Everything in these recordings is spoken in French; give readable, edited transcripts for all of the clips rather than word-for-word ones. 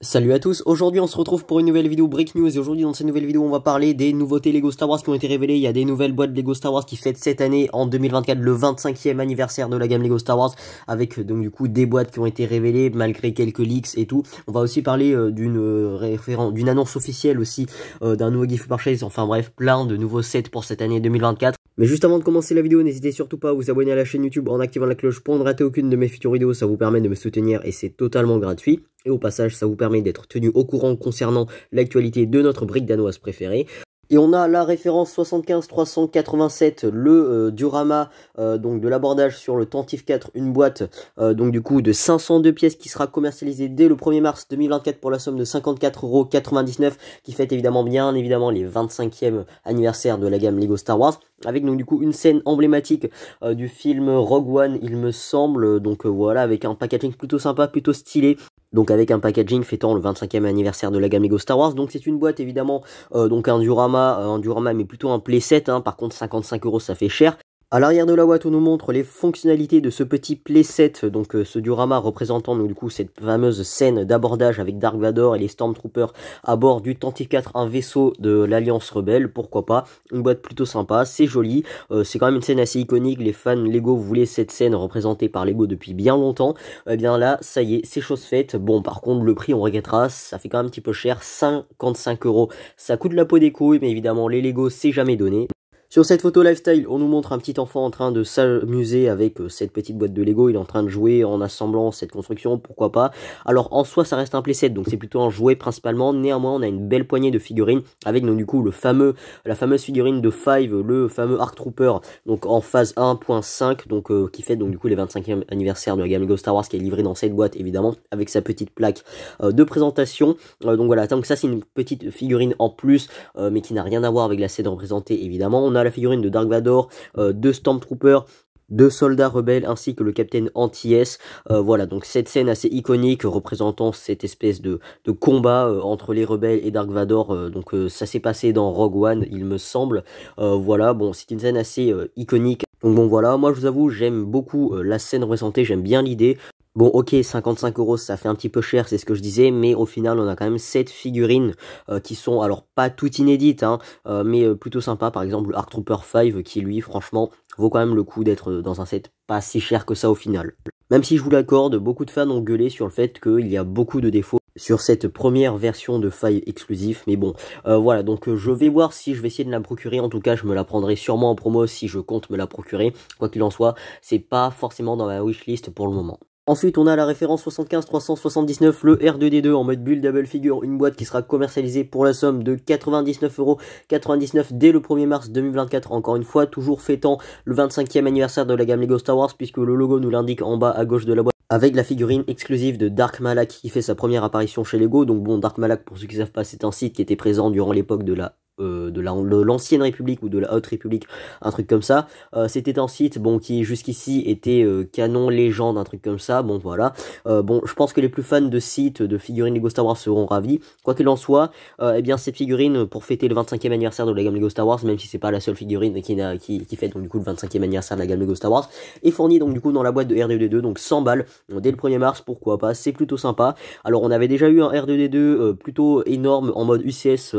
Salut à tous, aujourd'hui on se retrouve pour une nouvelle vidéo Break News et aujourd'hui dans cette nouvelle vidéo on va parler des nouveautés Lego Star Wars qui ont été révélées. Il y a des nouvelles boîtes Lego Star Wars qui fêtent cette année en 2024 le 25e anniversaire de la gamme Lego Star Wars avec donc du coup des boîtes qui ont été révélées malgré quelques leaks et tout. On va aussi parler d'une annonce officielle aussi d'un nouveau gift purchase, enfin bref plein de nouveaux sets pour cette année 2024. Mais juste avant de commencer la vidéo, n'hésitez surtout pas à vous abonner à la chaîne YouTube en activant la cloche pour ne rater aucune de mes futures vidéos, ça vous permet de me soutenir et c'est totalement gratuit. Et au passage, ça vous permet d'être tenu au courant concernant l'actualité de notre brique danoise préférée. Et on a la référence 75387, le diorama donc de l'abordage sur le Tantive 4, une boîte donc du coup de 502 pièces qui sera commercialisée dès le 1er mars 2024 pour la somme de 54,99 €, qui fête évidemment bien évidemment les 25e anniversaire de la gamme Lego Star Wars, avec donc du coup une scène emblématique du film Rogue One il me semble, donc voilà, avec un packaging plutôt sympa, plutôt stylé. Donc avec un packaging fêtant le 25e anniversaire de la gamme Lego Star Wars. Donc c'est une boîte évidemment, donc un diorama mais plutôt un playset, hein. Par contre 55 € ça fait cher. À l'arrière de la boîte, on nous montre les fonctionnalités de ce petit playset, donc ce diorama représentant donc du coup cette fameuse scène d'abordage avec Dark Vador et les Stormtroopers à bord du Tantive 4, un vaisseau de l'Alliance Rebelle, pourquoi pas. Une boîte plutôt sympa, c'est joli, c'est quand même une scène assez iconique, les fans Lego voulaient cette scène représentée par Lego depuis bien longtemps. Eh bien là, ça y est, c'est chose faite. Bon, par contre, le prix, on regrettera, ça fait quand même un petit peu cher, 55 €. Ça coûte la peau des couilles, mais évidemment, les Lego, c'est jamais donné. Sur cette photo lifestyle, on nous montre un petit enfant en train de s'amuser avec cette petite boîte de Lego. Il est en train de jouer en assemblant cette construction, pourquoi pas. Alors en soi, ça reste un playset, donc c'est plutôt un jouet principalement. Néanmoins, on a une belle poignée de figurines avec donc du coup la fameuse figurine de Five, le fameux Arc Trooper, donc en phase 1.5, donc qui fait donc du coup les 25e anniversaire de la gamme Lego Star Wars, qui est livré dans cette boîte évidemment avec sa petite plaque de présentation. Donc voilà, donc ça c'est une petite figurine en plus, mais qui n'a rien à voir avec la scène représentée évidemment. On a la figurine de Dark Vador, deux Stormtroopers, deux soldats rebelles ainsi que le capitaine Anti-S. Voilà, donc cette scène assez iconique représentant cette espèce de combat entre les rebelles et Dark Vador. Donc ça s'est passé dans Rogue One, il me semble. Voilà, bon, c'est une scène assez iconique. Donc bon, voilà, moi je vous avoue, j'aime beaucoup la scène représentée, j'aime bien l'idée. Bon, ok, 55 € ça fait un petit peu cher, c'est ce que je disais, mais au final on a quand même 7 figurines qui sont alors pas toutes inédites, hein, mais plutôt sympa. Par exemple le Arc Trooper 5 qui lui franchement vaut quand même le coup d'être dans un set pas si cher que ça au final. Même si je vous l'accorde, beaucoup de fans ont gueulé sur le fait qu'il y a beaucoup de défauts sur cette première version de 5 exclusif, mais bon, voilà, donc je vais voir si je vais essayer de la procurer. En tout cas, je me la prendrai sûrement en promo si je compte me la procurer. Quoi qu'il en soit, c'est pas forcément dans ma wishlist pour le moment. Ensuite, on a la référence 75379, le R2D2 en mode build double figure, une boîte qui sera commercialisée pour la somme de 99,99 € dès le 1er mars 2024. Encore une fois, toujours fêtant le 25e anniversaire de la gamme Lego Star Wars, puisque le logo nous l'indique en bas à gauche de la boîte, avec la figurine exclusive de Dark Malak qui fait sa première apparition chez Lego. Donc bon, Dark Malak, pour ceux qui ne savent pas, c'est un site qui était présent durant l'époque de l'ancienne République ou de la Haute République, un truc comme ça. C'était un site bon qui jusqu'ici était canon légende, un truc comme ça. Bon voilà, bon je pense que les plus fans de sites de figurines Lego Star Wars seront ravis. Quoi qu'il en soit, eh bien cette figurine pour fêter le 25e anniversaire de la gamme Lego Star Wars, même si c'est pas la seule figurine qui fête donc du coup le 25e anniversaire de la gamme Lego Star Wars, est fournie donc du coup dans la boîte de R2D2, donc 100 balles dès le 1er mars, pourquoi pas, c'est plutôt sympa. Alors on avait déjà eu un R2D2 plutôt énorme en mode UCS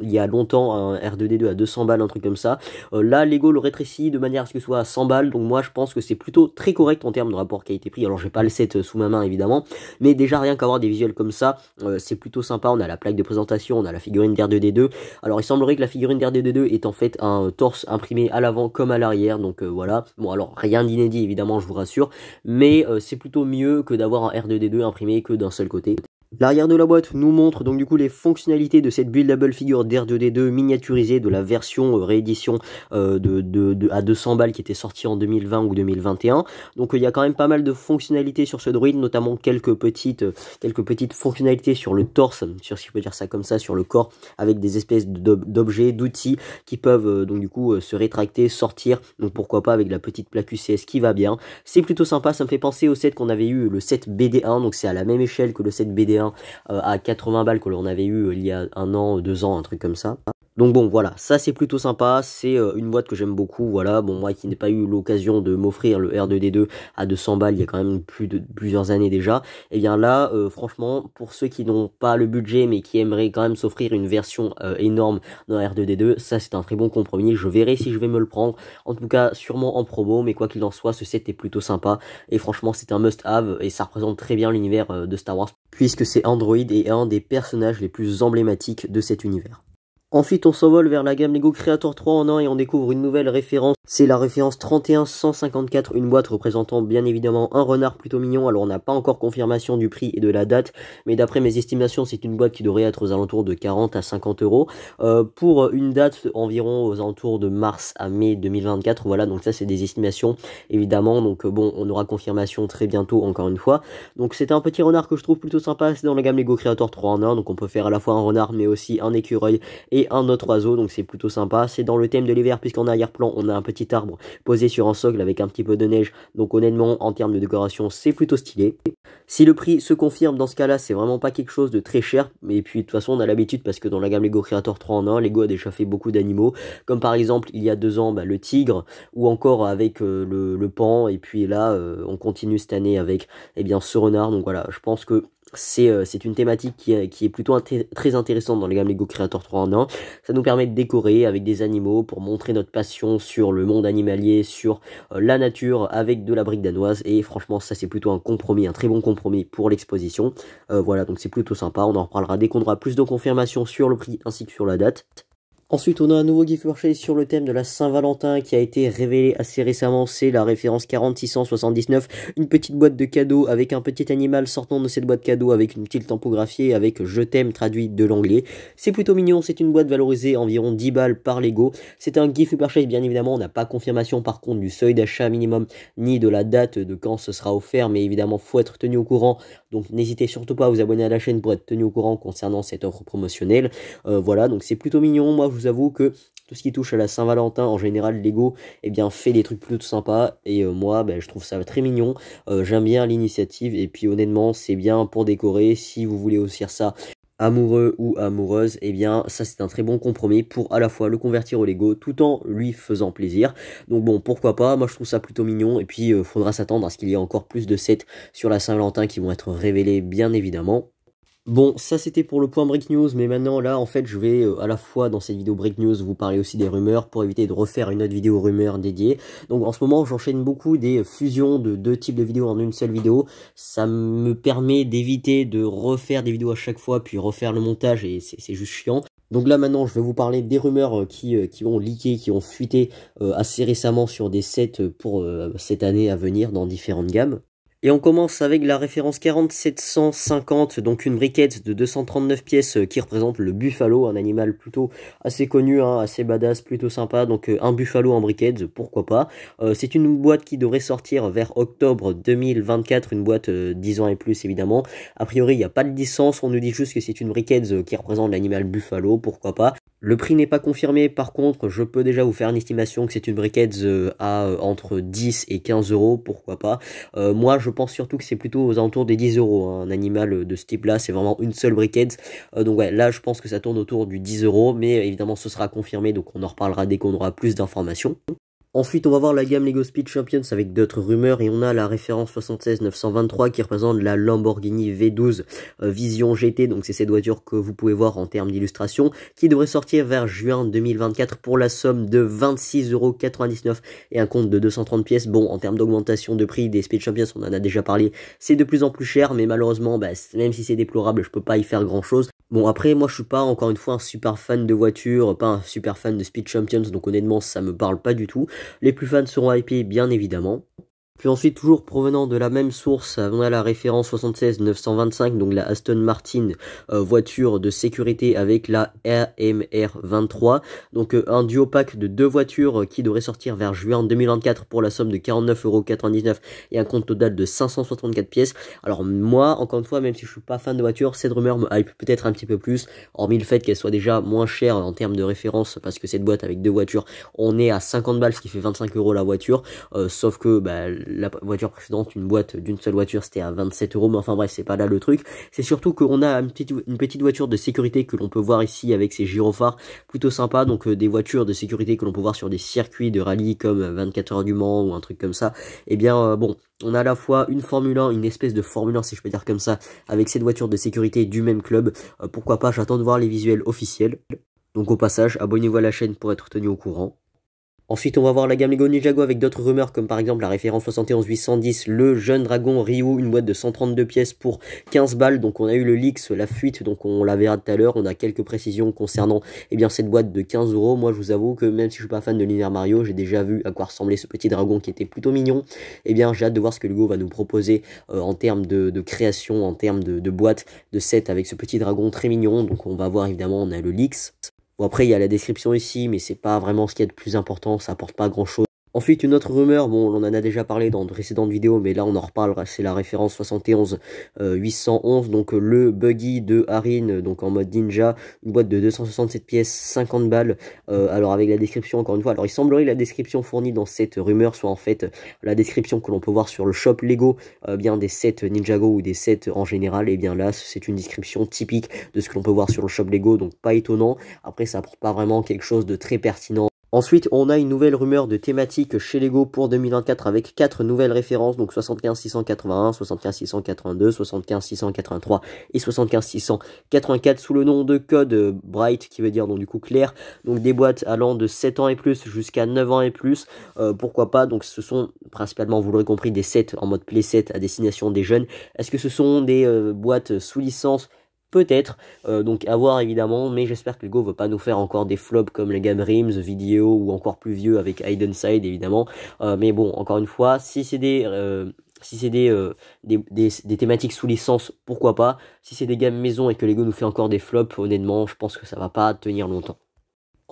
il y a longtemps, un R2D2 à 200 balles, un truc comme ça. Là Lego le rétrécit de manière à ce que ce soit à 100 balles, donc moi je pense que c'est plutôt très correct en termes de rapport qualité-prix. Alors j'ai pas le set sous ma main évidemment, mais déjà rien qu'avoir des visuels comme ça, c'est plutôt sympa. On a la plaque de présentation, on a la figurine d'R2D2. Alors il semblerait que la figurine d'R2D2 est en fait un torse imprimé à l'avant comme à l'arrière, donc voilà. Bon alors rien d'inédit évidemment, je vous rassure, mais c'est plutôt mieux que d'avoir un R2D2 imprimé que d'un seul côté. L'arrière de la boîte nous montre donc du coup les fonctionnalités de cette buildable figure d'R2D2 miniaturisée de la version réédition à 200 balles qui était sortie en 2020 ou 2021. Donc il y a quand même pas mal de fonctionnalités sur ce droïde, notamment quelques petites fonctionnalités sur le torse, si je peux dire ça comme ça, sur le corps, avec des espèces d'objets, d'outils qui peuvent donc du coup se rétracter, sortir. Donc pourquoi pas avec la petite plaque UCS qui va bien. C'est plutôt sympa, ça me fait penser au set qu'on avait eu, le set BD1, donc c'est à la même échelle que le set BD1 à 80 balles que l'on avait eu il y a 1 an, 2 ans, un truc comme ça. Donc bon, voilà, ça c'est plutôt sympa, c'est une boîte que j'aime beaucoup, voilà, bon, moi qui n'ai pas eu l'occasion de m'offrir le R2D2 à 200 balles il y a quand même plusieurs années déjà, et bien là, franchement, pour ceux qui n'ont pas le budget mais qui aimeraient quand même s'offrir une version énorme d'un R2D2, ça c'est un très bon compromis, je verrai si je vais me le prendre, en tout cas sûrement en promo, mais quoi qu'il en soit, ce set est plutôt sympa, et franchement c'est un must-have, et ça représente très bien l'univers de Star Wars, puisque c'est Android et un des personnages les plus emblématiques de cet univers. Ensuite, on s'envole vers la gamme Lego Creator 3 en 1 et on découvre une nouvelle référence. C'est la référence 31154, une boîte représentant bien évidemment un renard plutôt mignon. Alors, on n'a pas encore confirmation du prix et de la date, mais d'après mes estimations, c'est une boîte qui devrait être aux alentours de 40 à 50 euros. Pour une date environ aux alentours de mars à mai 2024. Voilà, donc ça, c'est des estimations, évidemment. Donc, bon, on aura confirmation très bientôt, encore une fois. Donc, c'est un petit renard que je trouve plutôt sympa. C'est dans la gamme Lego Creator 3 en 1. Donc, on peut faire à la fois un renard, mais aussi un écureuil et un autre oiseau, donc c'est plutôt sympa. C'est dans le thème de l'hiver, puisqu'en arrière-plan on a un petit arbre posé sur un socle avec un petit peu de neige, donc honnêtement en termes de décoration c'est plutôt stylé. Si le prix se confirme, dans ce cas là c'est vraiment pas quelque chose de très cher, mais puis de toute façon on a l'habitude, parce que dans la gamme Lego Creator 3 en 1, Lego a déjà fait beaucoup d'animaux, comme par exemple il y a 2 ans le tigre, ou encore avec le pan, et puis là on continue cette année avec ce renard. Donc voilà, je pense que c'est une thématique qui est plutôt très intéressante dans les gammes Lego Creator 3 en 1. Ça nous permet de décorer avec des animaux pour montrer notre passion sur le monde animalier, sur la nature avec de la brique danoise. Et franchement, ça c'est plutôt un compromis, un très bon compromis pour l'exposition. Voilà, donc c'est plutôt sympa. On en reparlera dès qu'on aura plus de confirmations sur le prix ainsi que sur la date. Ensuite, on a un nouveau gift purchase sur le thème de la Saint-Valentin qui a été révélé assez récemment. C'est la référence 40679, une petite boîte de cadeaux avec un petit animal sortant de cette boîte cadeau avec une petite tampographiée avec je t'aime traduit de l'anglais. C'est plutôt mignon, c'est une boîte valorisée environ 10 balles par Lego. C'est un gift purchase, bien évidemment, on n'a pas confirmation par contre du seuil d'achat minimum ni de la date de quand ce sera offert, mais évidemment, faut être tenu au courant. Donc n'hésitez surtout pas à vous abonner à la chaîne pour être tenu au courant concernant cette offre promotionnelle. Voilà, donc c'est plutôt mignon. Moi, je vous avoue que tout ce qui touche à la Saint-Valentin, en général, Lego fait des trucs plutôt sympas. Et moi, je trouve ça très mignon. J'aime bien l'initiative. Et puis honnêtement, c'est bien pour décorer. Si vous voulez offrir ça amoureux ou amoureuse, ça c'est un très bon compromis pour à la fois le convertir au Lego tout en lui faisant plaisir. Donc bon, pourquoi pas, moi je trouve ça plutôt mignon. Et puis faudra s'attendre à ce qu'il y ait encore plus de sets sur la Saint-Valentin qui vont être révélés bien évidemment. Bon, ça c'était pour le point Break News, mais maintenant là en fait je vais à la fois dans cette vidéo Break News vous parler aussi des rumeurs pour éviter de refaire une autre vidéo rumeur dédiée. Donc en ce moment j'enchaîne beaucoup des fusions de 2 types de vidéos en une seule vidéo. Ça me permet d'éviter de refaire des vidéos à chaque fois puis refaire le montage et c'est juste chiant. Donc là maintenant je vais vous parler des rumeurs qui ont leaké, qui ont fuité assez récemment sur des sets pour cette année à venir dans différentes gammes. Et on commence avec la référence 4750, donc une briquette de 239 pièces qui représente le buffalo, un animal plutôt assez connu, assez badass, plutôt sympa. Donc un buffalo en briquette, pourquoi pas. C'est une boîte qui devrait sortir vers octobre 2024, une boîte 10 ans et plus évidemment. A priori, il n'y a pas de licence, on nous dit juste que c'est une briquette qui représente l'animal buffalo, pourquoi pas. Le prix n'est pas confirmé, par contre, je peux déjà vous faire une estimation que c'est une briquette à entre 10 et 15 euros, pourquoi pas. Moi, je pense surtout que c'est plutôt aux alentours des 10 euros. Un animal de ce type-là, c'est vraiment une seule briquette. Donc ouais, là, je pense que ça tourne autour du 10 euros, mais évidemment, ce sera confirmé, donc on en reparlera dès qu'on aura plus d'informations. Ensuite, on va voir la gamme Lego Speed Champions avec d'autres rumeurs et on a la référence 76923 qui représente la Lamborghini V12 Vision GT. Donc c'est cette voiture que vous pouvez voir en termes d'illustration qui devrait sortir vers juin 2024 pour la somme de 26,99 € et un compte de 230 pièces. Bon, en termes d'augmentation de prix des Speed Champions, on en a déjà parlé, c'est de plus en plus cher, mais malheureusement, même si c'est déplorable, je peux pas y faire grand chose. Bon, après, moi je suis pas encore une fois un super fan de voitures, pas un super fan de Speed Champions, donc honnêtement ça me parle pas du tout. Les plus fans seront hypés bien évidemment. Puis ensuite, toujours provenant de la même source, on a la référence 76925, donc la Aston Martin voiture de sécurité avec la AMR23. Donc un duo pack de 2 voitures qui devrait sortir vers juin 2024 pour la somme de 49,99 € et un compte total de 564 pièces. Alors moi, encore une fois, même si je suis pas fan de voitures, cette rumeur me hype peut-être un petit peu plus, hormis le fait qu'elle soit déjà moins chère en termes de référence, parce que cette boîte avec 2 voitures, on est à 50 balles, ce qui fait 25 € la voiture, sauf que la voiture précédente, une boîte d'une seule voiture, c'était à 27 euros, mais enfin bref, c'est pas là le truc. C'est surtout qu'on a une petite voiture de sécurité que l'on peut voir ici avec ses gyrophares, plutôt sympa, donc des voitures de sécurité que l'on peut voir sur des circuits de rallye comme 24 heures du Mans ou un truc comme ça. Et bien bon, on a à la fois une Formule 1, une espèce de Formule 1 si je peux dire comme ça, avec cette voiture de sécurité du même club. Pourquoi pas, j'attends de voir les visuels officiels. Donc au passage, abonnez-vous à la chaîne pour être tenu au courant. Ensuite, on va voir la gamme Lego Ninjago avec d'autres rumeurs comme par exemple la référence 71810, le jeune dragon Ryu, une boîte de 132 pièces pour 15 balles. Donc on a eu le leaks, la fuite, donc on la verra tout à l'heure. On a quelques précisions concernant cette boîte de 15 euros. Moi je vous avoue que même si je suis pas fan de l'univers Mario, j'ai déjà vu à quoi ressemblait ce petit dragon qui était plutôt mignon. J'ai hâte de voir ce que Lego va nous proposer en termes de création, en termes de boîte, de set avec ce petit dragon très mignon. Donc on va voir évidemment, on a le leaks. Bon après il y a la description ici, mais c'est pas vraiment ce qu'il y a de plus important, ça apporte pas grand chose. Ensuite, une autre rumeur, bon, on en a déjà parlé dans de précédentes vidéos, mais là on en reparle, c'est la référence 71-811, donc le buggy de Harin, donc en mode ninja, une boîte de 267 pièces, 50 balles, alors avec la description encore une fois, alors il semblerait que la description fournie dans cette rumeur soit en fait la description que l'on peut voir sur le shop Lego, bien des sets Ninjago ou des sets en général, et bien là c'est une description typique de ce que l'on peut voir sur le shop Lego, donc pas étonnant, après ça apporte pas vraiment quelque chose de très pertinent. Ensuite, on a une nouvelle rumeur de thématique chez Lego pour 2024 avec 4 nouvelles références, donc 75 681, 75 682, 75 683 et 75 684 sous le nom de code Bright, qui veut dire donc du coup clair, donc des boîtes allant de 7 ans et plus jusqu'à 9 ans et plus, pourquoi pas, donc ce sont principalement, vous l'aurez compris, des sets en mode playset à destination des jeunes. Est-ce que ce sont des boîtes sous licence? Peut-être, donc à voir évidemment, mais j'espère que Lego ne veut pas nous faire encore des flops comme les Game Rims, Vidéo ou encore plus vieux avec Hidden Side évidemment, mais bon, encore une fois, si c'est des thématiques sous licence, pourquoi pas. Si c'est des gammes maison et que Lego nous fait encore des flops, honnêtement, je pense que ça va pas tenir longtemps.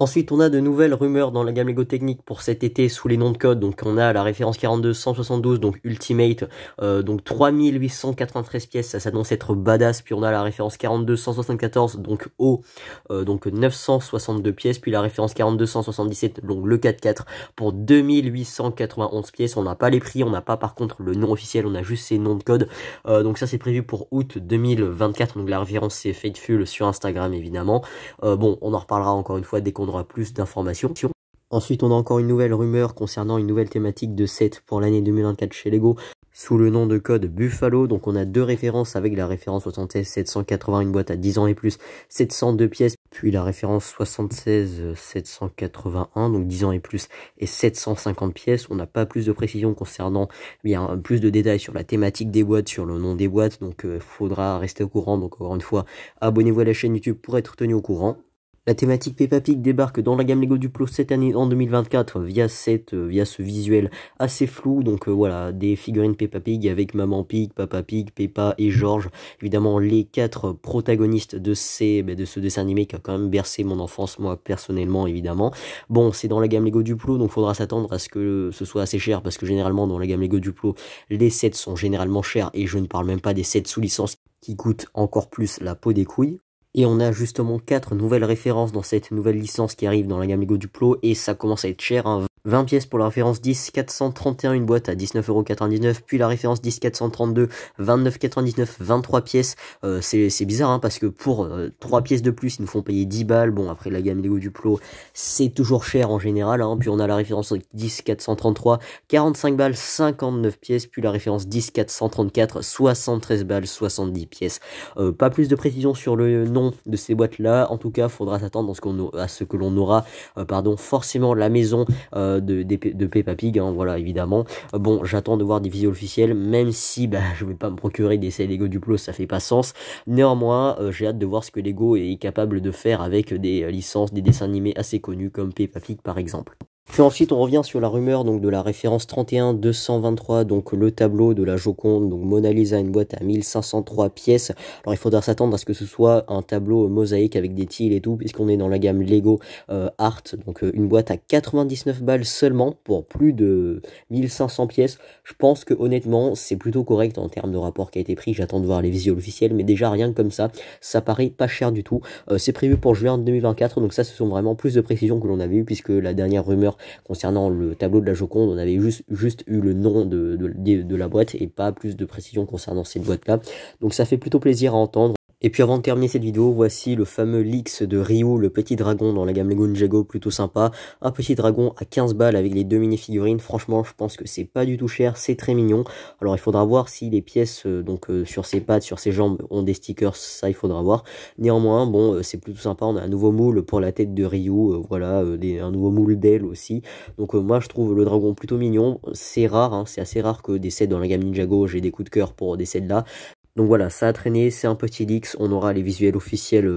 Ensuite, on a de nouvelles rumeurs dans la gamme Lego Technique pour cet été sous les noms de code. Donc, on a la référence 42-172, donc Ultimate, donc 3893 pièces, ça s'annonce être badass. Puis on a la référence 42-174, donc haut, donc 962 pièces. Puis la référence 42-177, donc le 4x4 pour 2891 pièces. On n'a pas les prix, on n'a pas par contre le nom officiel, on a juste ces noms de code. Donc ça, c'est prévu pour août 2024. Donc la référence, c'est Fateful sur Instagram, évidemment. Bon, on en reparlera encore une fois dès qu'on aura plus d'informations. Ensuite, on a encore une nouvelle rumeur concernant une nouvelle thématique de set pour l'année 2024 chez Lego sous le nom de code Buffalo. Donc on a deux références avec la référence 76 780, une boîte à 10 ans et plus, 702 pièces, puis la référence 76 781, donc 10 ans et plus, et 750 pièces. On n'a pas plus de précision concernant bien plus de détails sur la thématique des boîtes, sur le nom des boîtes, donc faudra rester au courant. Donc encore une fois, abonnez-vous à la chaîne YouTube pour être tenu au courant. La thématique Peppa Pig débarque dans la gamme Lego Duplo cette année en 2024 via ce visuel assez flou. Donc voilà, des figurines Peppa Pig avec Maman Pig, Papa Pig, Peppa et George. Évidemment les 4 protagonistes de ce dessin animé qui a quand même bercé mon enfance, moi personnellement évidemment. Bon, c'est dans la gamme Lego Duplo, donc faudra s'attendre à ce que ce soit assez cher parce que généralement dans la gamme Lego Duplo, les sets sont généralement chers et je ne parle même pas des sets sous licence qui coûtent encore plus la peau des couilles. Et on a justement 4 nouvelles références dans cette nouvelle licence qui arrive dans la gamme Lego Duplo et ça commence à être cher, hein. 20 pièces pour la référence 10 431, une boîte à 19,99€, puis la référence 10 432, 29,99€, 23 pièces. C'est bizarre hein, parce que pour 3 pièces de plus, ils nous font payer 10 balles. Bon, après la gamme Lego Duplo, c'est toujours cher en général, hein. Puis on a la référence 10 433, 45 balles, 59 pièces, puis la référence 10 434, 73 balles, 70 pièces. Pas plus de précision sur le nom de ces boîtes-là. En tout cas, faudra s'attendre à ce que l'on aura forcément la maison de Peppa Pig, hein, voilà évidemment. Bon, j'attends de voir des visuels officiels, même si je vais pas me procurer des sets Lego Duplo, ça fait pas sens. Néanmoins, j'ai hâte de voir ce que Lego est capable de faire avec des licences, des dessins animés assez connus comme Peppa Pig par exemple. Puis ensuite on revient sur la rumeur donc de la référence 31 223, donc le tableau de la Joconde, donc Mona Lisa, une boîte à 1503 pièces. Alors il faudra s'attendre à ce que ce soit un tableau mosaïque avec des tiles et tout, puisqu'on est dans la gamme Lego Art, donc une boîte à 99 balles seulement pour plus de 1500 pièces. Je pense que honnêtement c'est plutôt correct en termes de rapport qui a été pris. J'attends de voir les visuels officiels, mais déjà rien que comme ça paraît pas cher du tout. C'est prévu pour juin 2024, donc ça ce sont vraiment plus de précisions que l'on avait eu, puisque la dernière rumeur concernant le tableau de la Joconde, on avait juste eu le nom de la boîte et pas plus de précision concernant cette boîte-là. Donc ça fait plutôt plaisir à entendre. Et puis avant de terminer cette vidéo, voici le fameux Leaks de Ryu, le petit dragon dans la gamme Lego Ninjago, plutôt sympa. Un petit dragon à 15 balles avec les 2 mini-figurines, franchement je pense que c'est pas du tout cher, c'est très mignon. Alors il faudra voir si les pièces sur ses pattes, sur ses jambes ont des stickers, ça il faudra voir. Néanmoins, bon c'est plutôt sympa, on a un nouveau moule pour la tête de Ryu, voilà, un nouveau moule d'aile aussi. Donc moi je trouve le dragon plutôt mignon, c'est rare, hein, c'est assez rare que des sets dans la gamme Ninjago, j'ai des coups de cœur pour des sets là. Donc voilà, ça a traîné, c'est un petit leaks, on aura les visuels officiels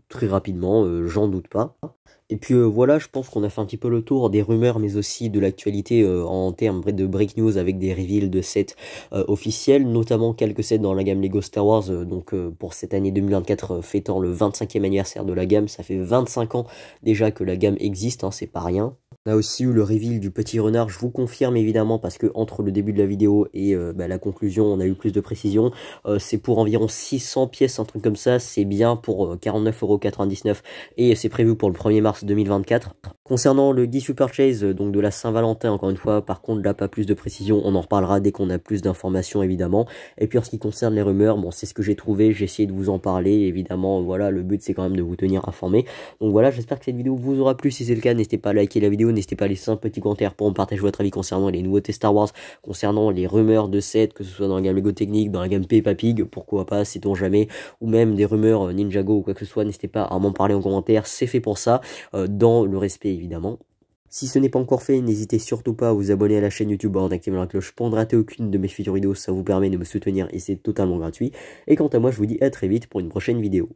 très rapidement, j'en doute pas. Et puis voilà, je pense qu'on a fait un petit peu le tour des rumeurs, mais aussi de l'actualité en termes de break news avec des reveals de sets officiels, notamment quelques sets dans la gamme Lego Star Wars, pour cette année 2024 fêtant le 25e anniversaire de la gamme, ça fait 25 ans déjà que la gamme existe, hein, c'est pas rien. On a aussi eu le reveal du petit renard, je vous confirme évidemment parce que entre le début de la vidéo et la conclusion on a eu plus de précision, c'est pour environ 600 pièces, un truc comme ça, c'est bien pour 49,99 € et c'est prévu pour le 1er mars 2024. Concernant le Gift Purchase, donc de la Saint-Valentin, encore une fois, par contre là pas plus de précision, on en reparlera dès qu'on a plus d'informations évidemment. Et puis en ce qui concerne les rumeurs, bon c'est ce que j'ai trouvé, j'ai essayé de vous en parler, évidemment voilà, le but c'est quand même de vous tenir informé. Donc voilà, j'espère que cette vidéo vous aura plu, si c'est le cas n'hésitez pas à liker la vidéo, n'hésitez pas à laisser un petit commentaire pour me partager votre avis concernant les nouveautés Star Wars, concernant les rumeurs de sets, que ce soit dans la gamme Lego Technique, dans la gamme Peppa Pig, pourquoi pas, sait-on jamais, ou même des rumeurs Ninjago ou quoi que ce soit, n'hésitez pas à m'en parler en commentaire, c'est fait pour ça, dans le respect évidemment. Si ce n'est pas encore fait, n'hésitez surtout pas à vous abonner à la chaîne YouTube en activant la cloche pour ne rater aucune de mes futures vidéos, ça vous permet de me soutenir et c'est totalement gratuit. Et quant à moi, je vous dis à très vite pour une prochaine vidéo.